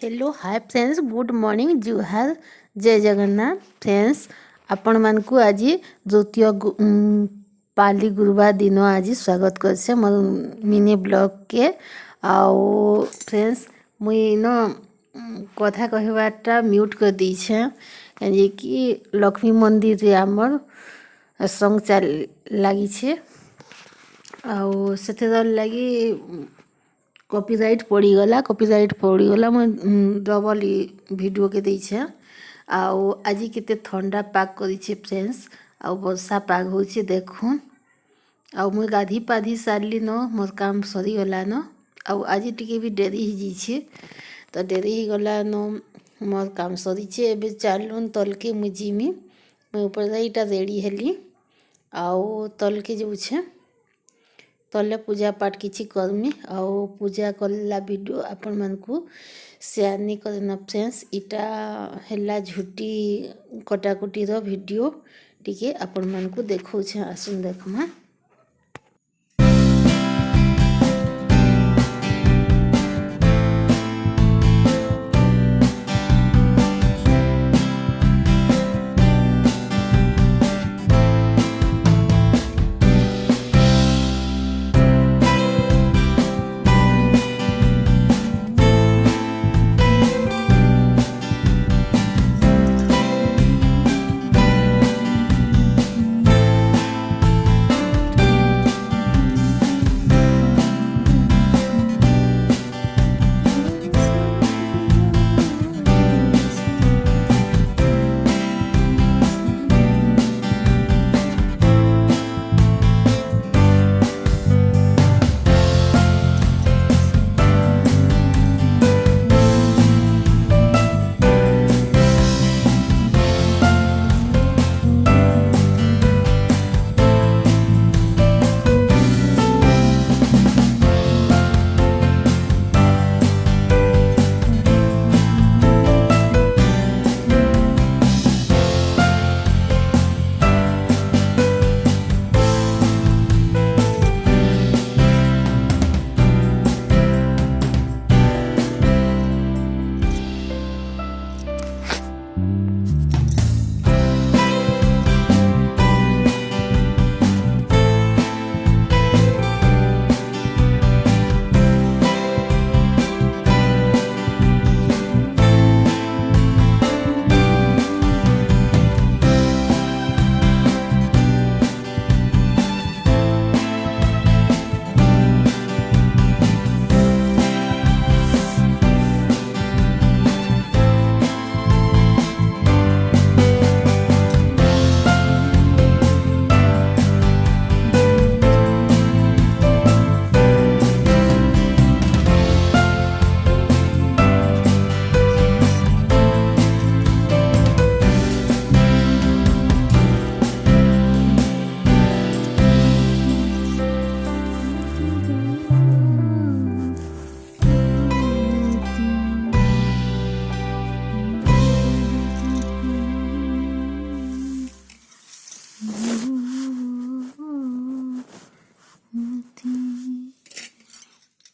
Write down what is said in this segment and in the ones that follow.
Hello hi friends good morning जुहार जय Jagannath friends आपण मानकु आज द्वितीय पाली गुरुवार दिन आज स्वागत करछे मोर मिनी ब्लॉग के आओ फ्रेंड्स मुई न कथा कहबाटा म्यूट कर दीछे जे कि लक्ष्मी मंदिर रे हमर संग चल लगी छे आओ सेते लगी कॉपीराइट पड़ीगला मैं डबल वीडियो के देछे आओ आज केते ठंडा पाग करिछे फ्रेंड्स आओ वर्षा पाग होछे देखुन आओ मुई गाधी पाधी सारली न मोर काम सरी गला न आओ आज टिके भी डेरी ही जीछे तो डेरी ही गला न मोर काम सरीछे एबे चालून तलके मुई जिमी मुई ऊपर जाइटा रेडी हेली आओ तलके जाउछे तले पूजा पाठ किछि करमी आओ पूजा कला वीडियो आपण मानकु शेयर नहीं करना फ्रेंड्स इटा हेला झुटी कटाकुटी रो वीडियो टिके आपण मानकु देखौ छे आसुन देखमा।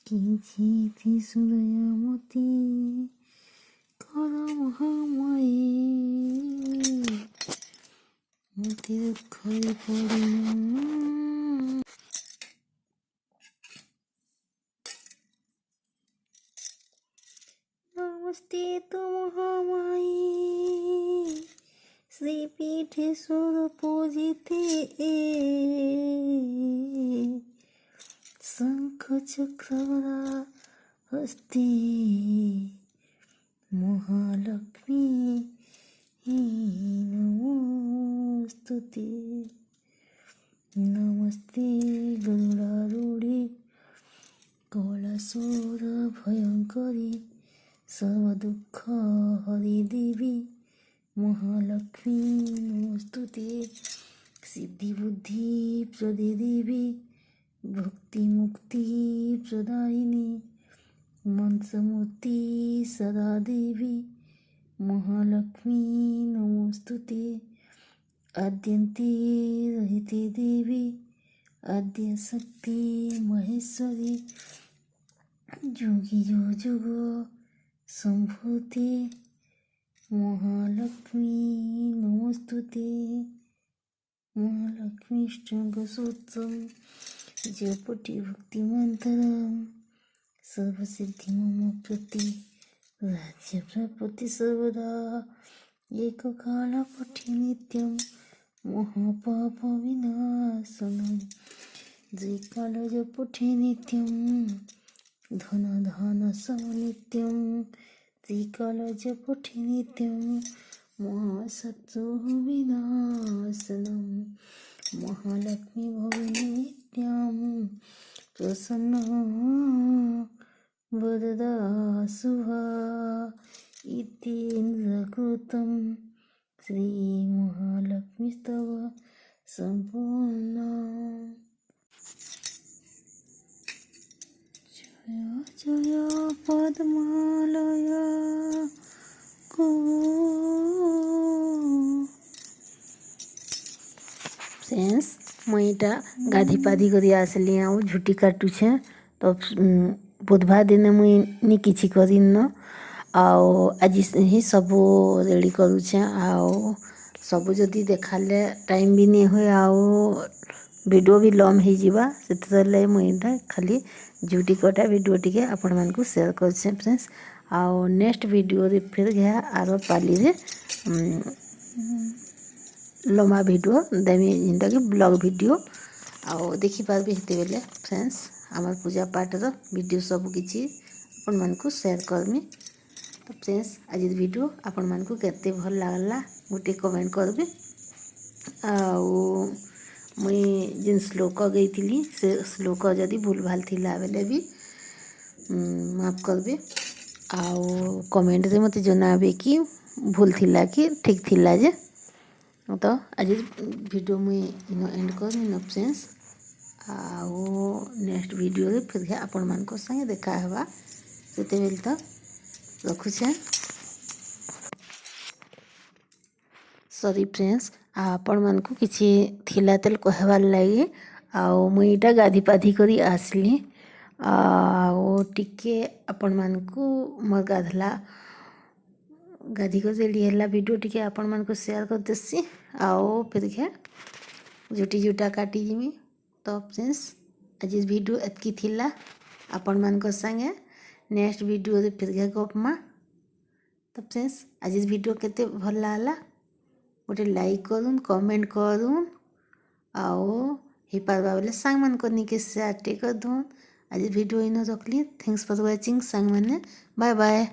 किंचिति सुदयमती करमहामयी मति दुःखै पडिनु नमस्ते तु महामायी श्रीपीठेश्वर पूजिते शंख चक्रवरा हस्ते महालक्ष्मी नमोस्तुते नमस्ते गरुडारूढे कौलासुर भयंकरी सर्वदुःख हरि देवी महालक्ष्मी नमोस्तुते सिद्धि बुद्धि प्रदे देवी भक्ति मुक्ति प्रदायिनी मंत्रमूर्ति सदा देवी महालक्ष्मी नमोस्तुते आद्यन्ते रहिते देवी आद्य शक्ति महेश्वरी जुगी जो जुगो सम्भूते महालक्ष्मी नमस्तुते। महालक्ष्मीष्टकसूत्रं जपति भक्तिमन्तरं सर्वसिद्धि मम प्रति राज्यप्राप्ति सर्वदा। एककाल पठे नित्यं महापापविनाशनं द्विकाल जपठे नित्यं धनधान्यसमनित्यं त्रिकाल जपठे नित्यं महाशत्रुविनाशनं महालक्ष्मी भवने नित्यं प्रसन्ना वरदा शुभा इति कृतं श्रीमहालक्ष्मीस्तव सम्पूर्णम्। जय जय पद्मालय को। फ्रेंड्स मुई इटा गाधी पाधी करी आसली आउ झुटी काटुछे तो बुधवार दिन मुई नि किछि करिन आओ आज ही सबू रेडी करुछे आओ सबू जदि देखाले टाइम भी नहीं हुए आओ वीडियो भी लम हो जावा से मुई इटा खाली झुटी कटा वीडियो टिके आपण मानकु शेयर करछे फ्रेंड्स। आओ नेक्स्ट वीडियो रे फिर गया आरो पाली रे लम्बा वीडियो देमी जिनटा कि ब्लॉग वीडियो आओ देखि पारबे हेते बेले फ्रेंड्स आमार पूजा पाठ रो वीडियो सब किछि आपण मानकु शेयर करमी। तो फ्रेंड्स आज वीडियो आपण मानकु केते भल लागला गोटे कमेंट करबे। आओ मुई जिन श्लोक गईथिली से श्लोक जदि भूल भाल थिला बेले भी माफ करबे। आओ कमेंट रे मते जनाबे कि भूल थिला कि ठीक थिला जे। तो आज वीडियो मुई इनो एंड करमी न फ्रेंड्स। आओ नेक्स्ट वीडियो रे फिर आपण मानको संगे देखा हवा सेते बेल तो रखुछे। सॉरी फ्रेंड्स आपण मानकु किछि थिला तेल कहबार लागि आओ मुई इटा गाधी पाधी करी आसली आओ टिके आपण मानकु मोर गाधला गाधी को रेडी हैला वीडियो टिके आपण मानकु शेयर कर देसी आओ फिर के जुटी जुटा काटी जिमी। तो फ्रेंड्स आज वीडियो एतकी थिला आपण मानक संगे नेक्स्ट वीडियो रे फिर के गपमा। तो फ्रेंड्स आज वीडियो केते भल लागला गोटे लाइक करूँ कमेंट करूँ आओ ही पार्बा बोले सांग मान करनी के शेयर टे कर दूँ। आज वीडियो इन रखली थैंक्स फॉर वाचिंग सांग मैंने बाय बाय।